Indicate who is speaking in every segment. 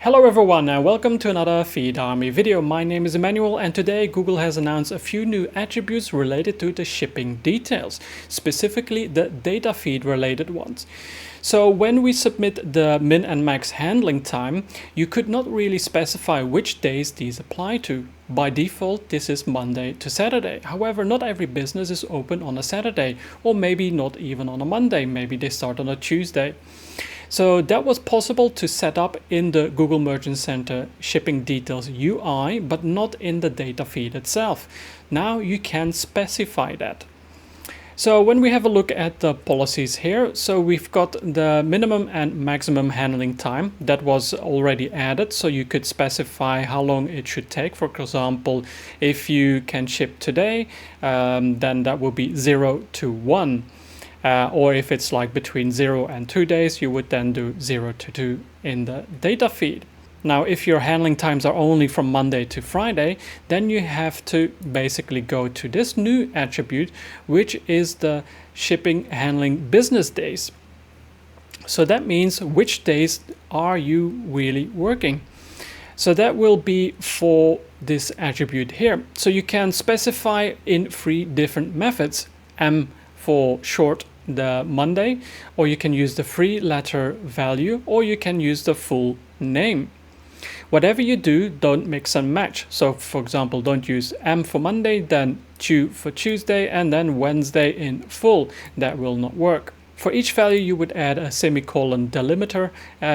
Speaker 1: Hello everyone and welcome to another Feed Army video. My name is Emmanuel and today Google has announced a few new attributes related to the shipping details, specifically the data feed related ones. So when we submit the min and max handling time, you could not really specify which days these apply to. By default, this is Monday to Saturday. However, not every business is open on a Saturday, or maybe not even on a Monday. Maybe they start on a Tuesday. So that was possible to set up in the Google Merchant Center shipping details UI, but not in the data feed itself. Now you can specify that. So when we have a look at the policies here, so we've got the minimum and maximum handling time that was already added. So you could specify how long it should take. For example, if you can ship today, then that will be 0 to 1. Or if it's like between 0 and 2 days, you would then do 0 to 2 in the data feed. Now, if your handling times are only from Monday to Friday, then you have to basically go to this new attribute, which is the shipping handling business days. So that means which days are you really working? So that will be for this attribute here. So you can specify in 3 different methods. M for short, the Monday, or you can use the 3-letter value, or you can use the full name. Whatever you do, don't mix and match. So for example, don't use M for Monday, then Tu for Tuesday, and then Wednesday in full. That will not work. For each value, you would add a semicolon delimiter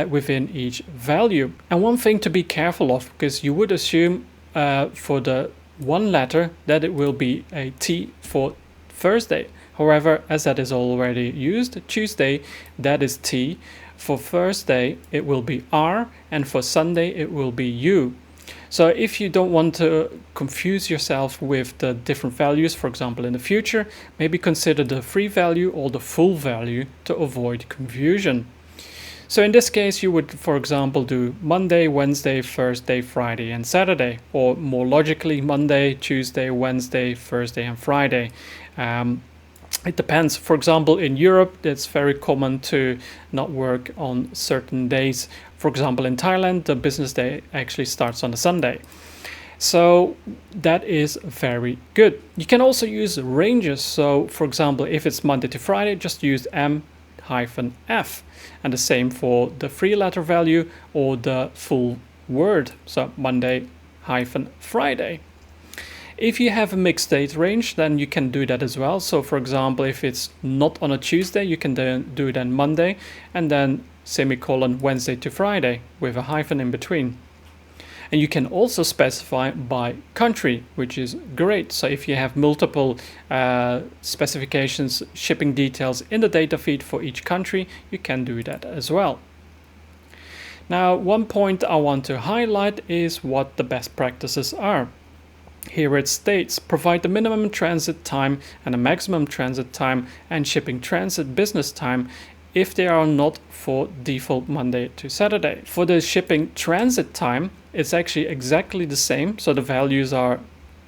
Speaker 1: within each value. And one thing to be careful of, because you would assume for the 1 letter that it will be a T for Thursday. However, as that is already used, Tuesday, that is T. For Thursday, it will be R, and for Sunday, it will be U. So if you don't want to confuse yourself with the different values, for example, in the future, maybe consider the 3 value or the full value to avoid confusion. So in this case, you would, for example, do Monday, Wednesday, Thursday, Friday, and Saturday, or more logically, Monday, Tuesday, Wednesday, Thursday, and Friday. It depends. For example, in Europe, it's very common to not work on certain days. For example, in Thailand, the business day actually starts on a Sunday. So that is very good. You can also use ranges. So for example, if it's Monday to Friday, just use M-F. And the same for the 3-letter value or the full word. So Monday-Friday. If you have a mixed date range, then you can do that as well. So for example, if it's not on a Tuesday, you can then do it on Monday and then semicolon Wednesday to Friday with a hyphen in between. And you can also specify by country, which is great. So if you have multiple specifications, shipping details in the data feed for each country, you can do that as well. Now, one point I want to highlight is what the best practices are. Here it states, provide the minimum transit time and a maximum transit time and shipping transit business time if they are not for default Monday to Saturday. For the shipping transit time, it's actually exactly the same. So the values are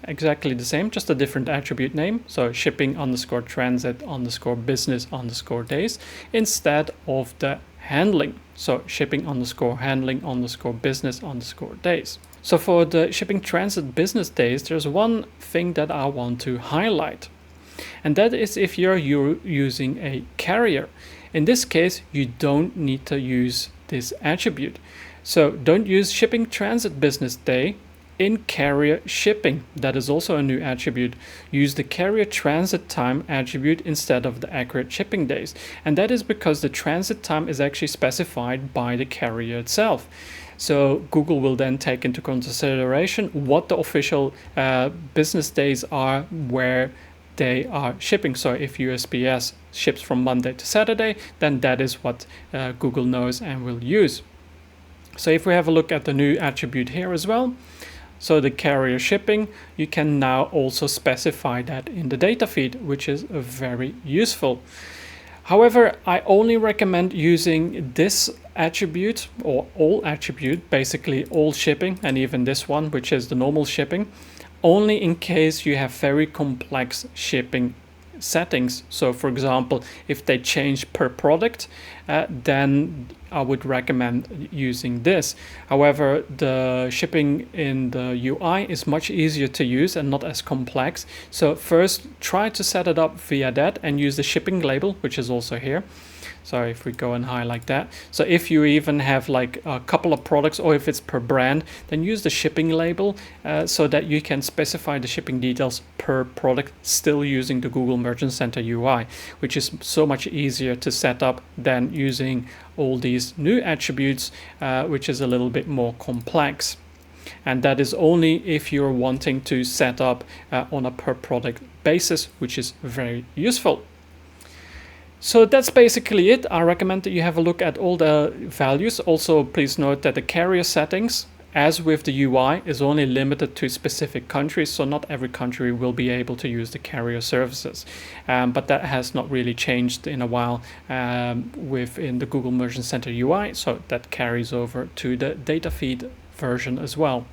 Speaker 1: exactly the same, just a different attribute name. So shipping underscore transit underscore business underscore days instead of the handling. So shipping underscore handling underscore business underscore days. So for the shipping transit business days, there's one thing that I want to highlight. And that is if you're using a carrier. In this case, you don't need to use this attribute. So don't use shipping transit business day in carrier shipping. That is also a new attribute. Use the carrier transit time attribute instead of the accurate shipping days. And that is because the transit time is actually specified by the carrier itself. So Google will then take into consideration what the official business days are where they are shipping. So if USPS ships from Monday to Saturday, then that is what Google knows and will use. So if we have a look at the new attribute here as well, so the carrier shipping, you can now also specify that in the data feed, which is very useful. However, I only recommend using this attribute or all attribute, basically all shipping, and even this one, which is the normal shipping, only in case you have very complex shipping settings. So for example, if they change per product, then I would recommend using this. However, the shipping in the UI is much easier to use and not as complex. So first, try to set it up via that and use the shipping label, which is also here. So if we go and highlight that. So if you even have like a couple of products, or if it's per brand, then use the shipping label so that you can specify the shipping details per product, still using the Google Merchant Center UI, which is so much easier to set up than using all these new attributes, which is a little bit more complex. And that is only if you're wanting to set up on a per product basis, which is very useful. So that's basically it. I recommend that you have a look at all the values. Also, please note that the carrier settings, as with the UI, is only limited to specific countries. So not every country will be able to use the carrier services. But that has not really changed in a while within the Google Merchant Center UI. So that carries over to the data feed version as well.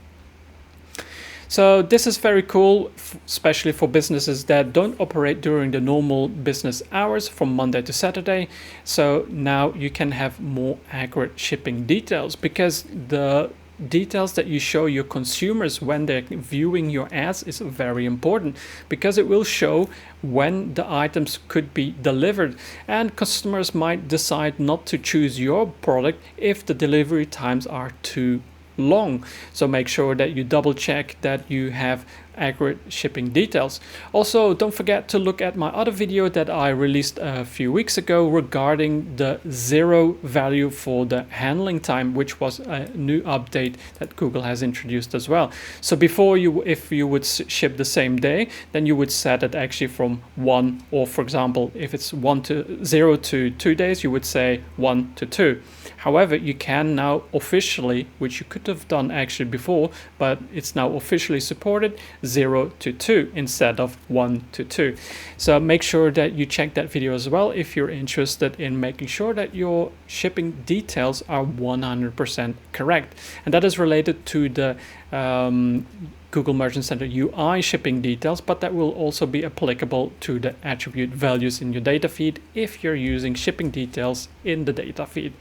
Speaker 1: So this is very cool, especially for businesses that don't operate during the normal business hours from Monday to Saturday. So now you can have more accurate shipping details, because the details that you show your consumers when they're viewing your ads is very important, because it will show when the items could be delivered, and customers might decide not to choose your product if the delivery times are too long. So make sure that you double check that you have accurate shipping details. Also, don't forget to look at my other video that I released a few weeks ago regarding the 0 value for the handling time, which was a new update that Google has introduced as well. So before, if you would ship the same day, then you would set it actually from 1, or for example, if it's 0 to 2 days, you would say 1 to 2. However, you can now officially, which you could have done actually before, but it's now officially supported, 0 to 2 instead of 1 to 2. So make sure that you check that video as well if you're interested in making sure that your shipping details are 100% correct. And that is related to the Google Merchant Center UI shipping details, but that will also be applicable to the attribute values in your data feed if you're using shipping details in the data feed.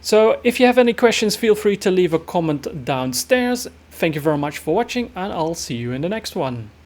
Speaker 1: So if you have any questions, feel free to leave a comment downstairs. Thank you very much for watching, and I'll see you in the next one.